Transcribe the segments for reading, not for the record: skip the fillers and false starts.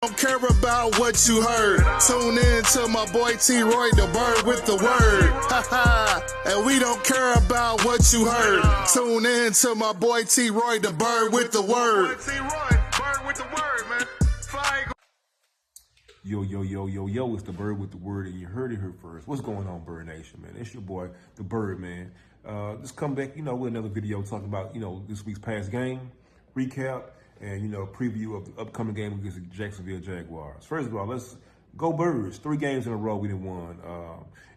Don't care about what you heard. Tune in to my boy T-Roy, the bird with the word. Ha ha. And we don't care about what you heard. Tune in to my boy T-Roy, the bird with the word. T-Roy, bird with the word, man. Yo, it's the Bird with the Word, and you heard it here first. What's going on, Bird Nation, man? It's your boy, the Bird, man. Just come back, with another video talking about, this week's past game, recap, and, preview of the upcoming game against the Jacksonville Jaguars. First of all, let's go Birds. 3 games in a row we didn't won.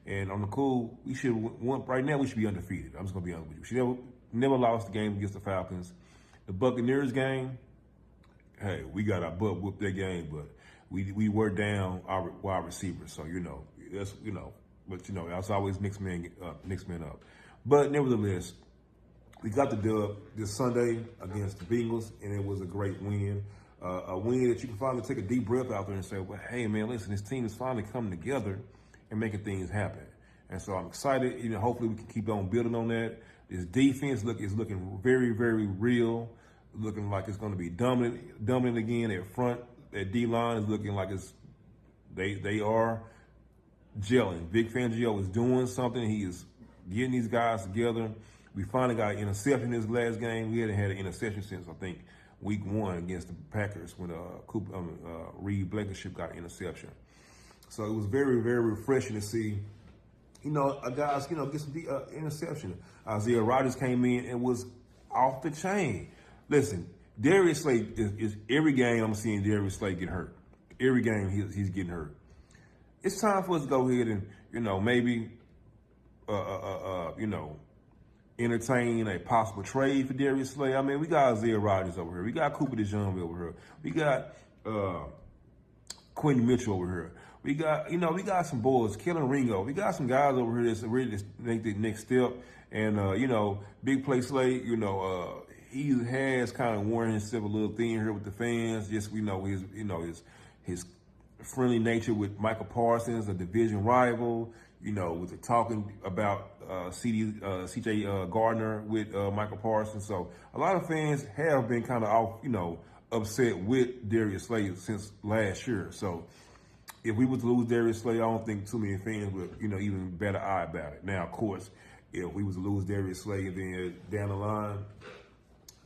And on the cool, we should won. Right now, we should be undefeated. I'm just going to be honest with you. We should never lost the game against the Falcons. The Buccaneers game, hey, we got our butt whooped that game, but we were down our wide receivers, so that's but that's always next man up. But nevertheless, we got the dub this Sunday against the Bengals, and it was a great win. A win that you can finally take a deep breath out there and say, well, hey man, listen, this team is finally coming together and making things happen. And so I'm excited. Hopefully we can keep on building on that. This defense is looking very, very real, looking like it's going to be dominant again at front. That D-line is looking like they are gelling. Vic Fangio is doing something. He is getting these guys together. We finally got an interception in this last game. We hadn't had an interception since, I think, week 1 against the Packers when Reed Blankenship got an interception. So it was very, very refreshing to see, guys, get some interception. Isaiah Rodgers came in and was off the chain. Listen, Darius Slay is every game I'm seeing Darius Slay get hurt. Every game he's getting hurt. It's time for us to go ahead and, maybe, entertain a possible trade for Darius Slay. I mean, we got Isaiah Rodgers over here. We got Cooper DeJean over here. We got Quentin Mitchell over here. We got some boys, Kellen Ringo. We got some guys over here that's ready to make the next step. And, Big Play Slay, he has kind of worn himself a little thin here with the fans. Just his friendly nature with Michael Parsons, a division rival. With the talking about C.J. Gardner with Michael Parsons. So a lot of fans have been kind of off, upset with Darius Slay since last year. So if we were to lose Darius Slay, I don't think too many fans would, even bat an eye about it. Now, of course, if we was to lose Darius Slay and then down the line,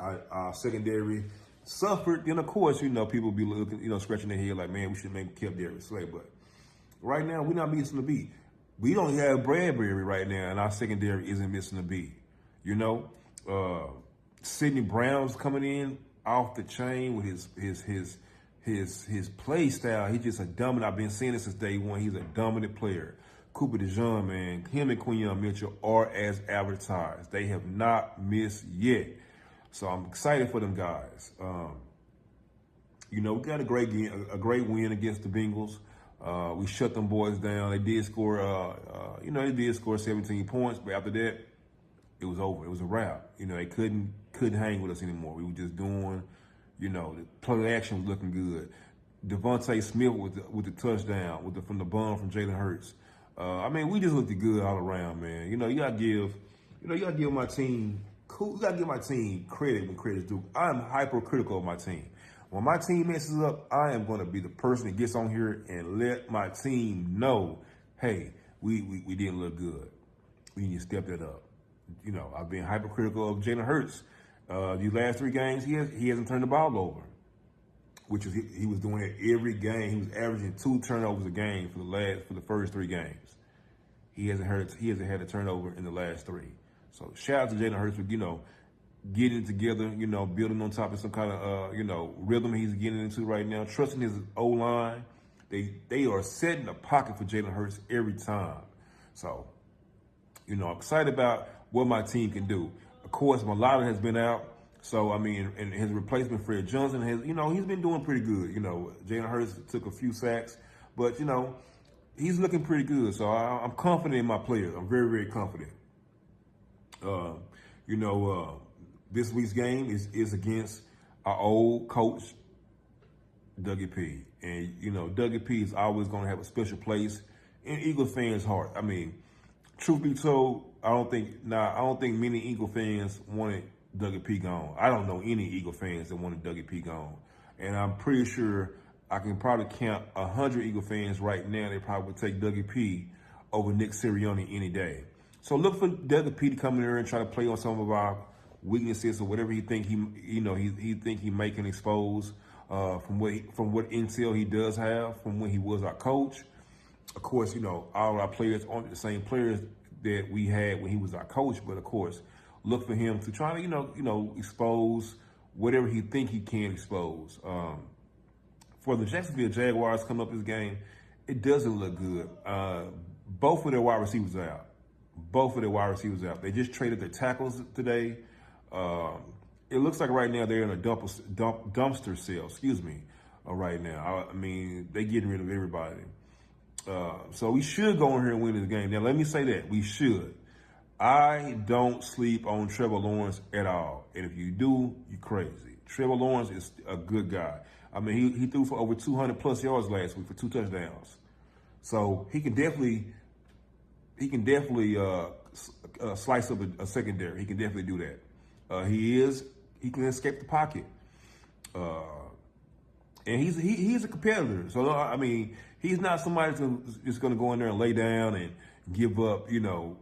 our secondary suffered, then of course, people be looking, scratching their head like, man, we should maybe kept Darius Slay. But right now, we're not missing a beat. We don't have Bradbury right now, and our secondary isn't missing a beat. Sidney Brown's coming in off the chain with his play style. He's just a dominant. I've been saying this since day one. He's a dominant player. Cooper DeJean, man, him and Quentin Mitchell are as advertised. They have not missed yet. So I'm excited for them guys. We got a great win against the Bengals. We shut them boys down. They did score, 17 points, but after that, it was over. It was a wrap. They couldn't hang with us anymore. We were just doing, the play action was looking good. Devontae Smith with the touchdown, from the bum from Jalen Hurts. We just looked good all around, man. You gotta give my team. You gotta give my team credit when credit's due. I'm hypercritical of my team. When my team messes up, I am going to be the person that gets on here and let my team know, hey, we didn't look good. We need to step that up. I've been hypercritical of Jalen Hurts. These last 3 games, he hasn't turned the ball over, which is he was doing it every game. He was averaging 2 turnovers a game for the first 3 games. He hasn't had a turnover in the last 3. So shout out to Jalen Hurts for getting it together, building on top of some kind of, rhythm he's getting into right now, trusting his O-line. They are setting the pocket for Jalen Hurts every time. So, I'm excited about what my team can do. Of course, Malata has been out. So, and his replacement, Fred Johnson, he's been doing pretty good. Jalen Hurts took a few sacks, but, he's looking pretty good. So I'm confident in my players. I'm very, very confident. This week's game is against our old coach, Dougie P. And, Dougie P is always going to have a special place in Eagle fans' heart. Truth be told, I don't think many Eagle fans wanted Dougie P gone. I don't know any Eagle fans that wanted Dougie P gone. And I'm pretty sure I can probably count 100 Eagle fans right now. They probably would take Dougie P over Nick Sirianni any day. So look for Dougie P to come in there and try to play on some of our weaknesses or whatever he think he think he may can expose from what intel he does have from when he was our coach. Of course, all our players aren't the same players that we had when he was our coach, but of course, look for him to try to expose whatever he think he can expose. For the Jacksonville Jaguars coming up this game, it doesn't look good. Both of their wide receivers are out. They just traded their tackles today. It looks like right now they're in a dumpster sale. Right now, I mean, they're getting rid of everybody. So we should go in here and win this game. Now, let me say that we should. I don't sleep on Trevor Lawrence at all. And if you do, you're crazy. Trevor Lawrence is a good guy. I mean, he threw for over 200 plus yards last week for 2 touchdowns. So he can definitely slice up a secondary. He can definitely do that. He can escape the pocket. And he's a competitor. So, I mean, he's not somebody that's going to go in there and lay down and give up,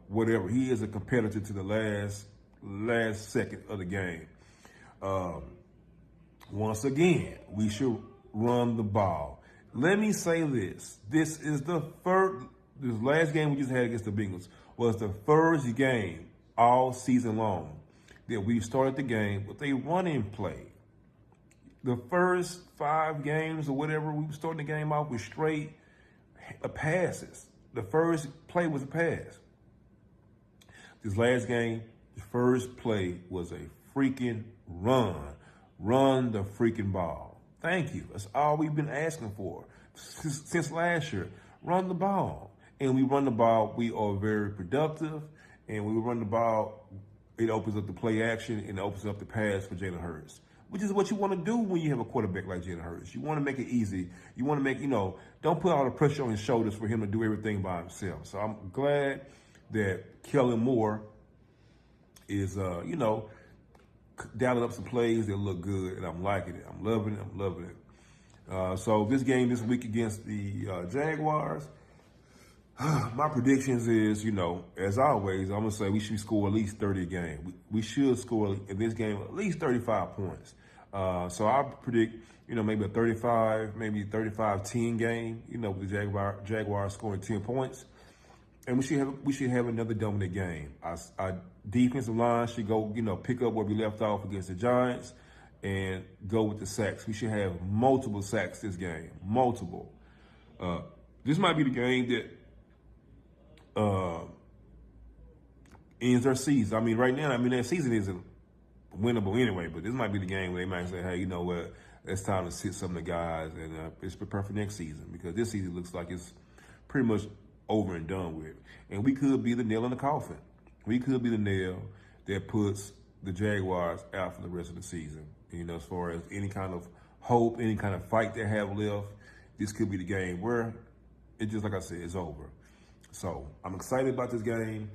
whatever. He is a competitor to the last second of the game. Once again, we should run the ball. Let me say this. This last game we just had against the Bengals was the first game all season long that we started the game with a running play. The first 5 games or whatever, we were starting the game off with straight passes. The first play was a pass. This last game, the first play was a freaking run. Run the freaking ball. Thank you. That's all we've been asking for since last year. Run the ball. And we run the ball, we are very productive. And when we run the ball, it opens up the play action and it opens up the pass for Jalen Hurts, which is what you want to do when you have a quarterback like Jalen Hurts. You want to make it easy. You want to make, don't put all the pressure on his shoulders for him to do everything by himself. So I'm glad that Kellen Moore is, dialing up some plays that look good, and I'm liking it. I'm loving it. So this game this week against the Jaguars, my predictions is, as always, I'm going to say we should score at least 30 a game. We should score in this game at least 35 points. So I predict, maybe a 35, maybe 35-10 game, with the Jaguars scoring 10 points. And we should have another dominant game. Our defensive line should go, pick up where we left off against the Giants and go with the sacks. We should have multiple sacks this game. Multiple. This might be the game that ends their season. I mean, right now, their season isn't winnable anyway, but this might be the game where they might say, hey, you know what, it's time to sit some of the guys and it's prepare for next season, because this season looks like it's pretty much over and done with. And we could be the nail in the coffin. We could be the nail that puts the Jaguars out for the rest of the season. As far as any kind of hope, any kind of fight they have left, this could be the game where it just, like I said, it's over. So I'm excited about this game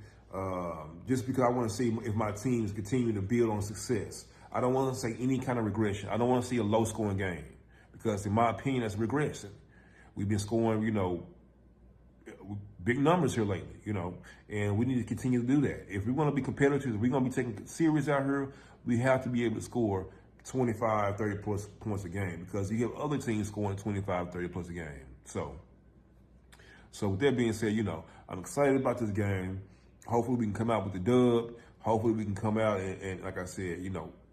just because I want to see if my teams continue to build on success. I don't want to say any kind of regression. I don't want to see a low-scoring game because, in my opinion, that's regression. We've been scoring, big numbers here lately, and we need to continue to do that. If we're going to be competitive, if we're going to be taking series out here, we have to be able to score 25, 30 plus points a game, because you have other teams scoring 25, 30 plus a game. So with that being said, I'm excited about this game. Hopefully we can come out with the dub. Hopefully we can come out and like I said,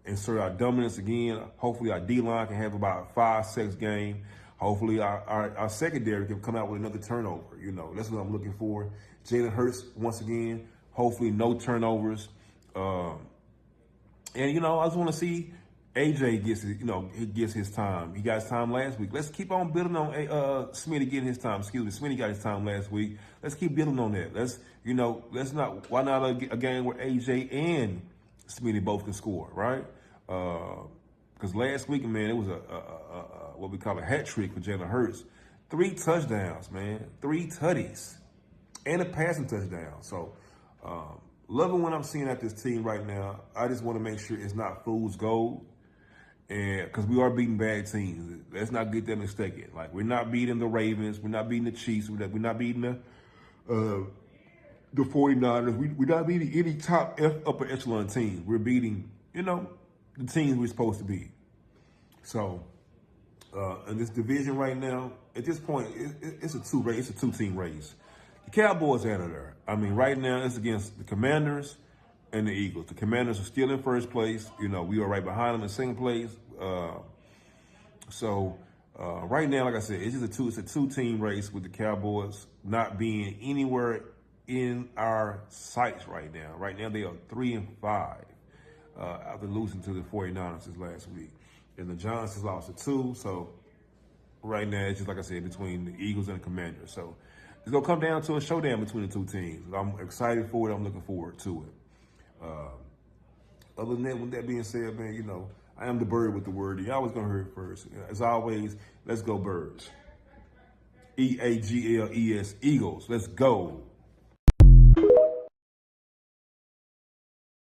insert our dominance again. Hopefully our D-line can have about 5 sacks game. Hopefully our secondary can come out with another turnover. That's what I'm looking for. Jalen Hurts, once again, hopefully no turnovers. And, I just want to see AJ he gets his time. He got his time last week. Let's keep on building on Smitty getting his time. Smitty got his time last week. Let's keep building on that. Why not a game where AJ and Smitty both can score, right? Because last week, man, it was what we call a hat trick for Jalen Hurts. 3 touchdowns, man. 3 tutties. And a passing touchdown. So, loving what I'm seeing at this team right now. I just want to make sure it's not fool's gold. and because we are beating bad teams. Let's not get that mistaken. Like, we're not beating the Ravens, we're not beating the Chiefs, we're not beating the 49ers. We're not beating any top upper echelon teams. We're beating, the teams we're supposed to beat. So, in this division right now, at this point, it's a two-team race. The Cowboys out of there. I mean, right now it's against the Commanders and the Eagles. The Commanders are still in first place. We are right behind them in second place. Right now, like I said, it's a two-team race with the Cowboys not being anywhere in our sights right now. Right now, they are 3-5 after losing to the 49ers this last week. And the Giants has lost to 2. So right now, it's just like I said, between the Eagles and the Commanders. So it's going to come down to a showdown between the two teams. I'm excited for it. I'm looking forward to it. Other than that, with that being said, man, I am the bird with the word. You always going to hear it first. As always, let's go Birds. EAGLES, Eagles. Let's go.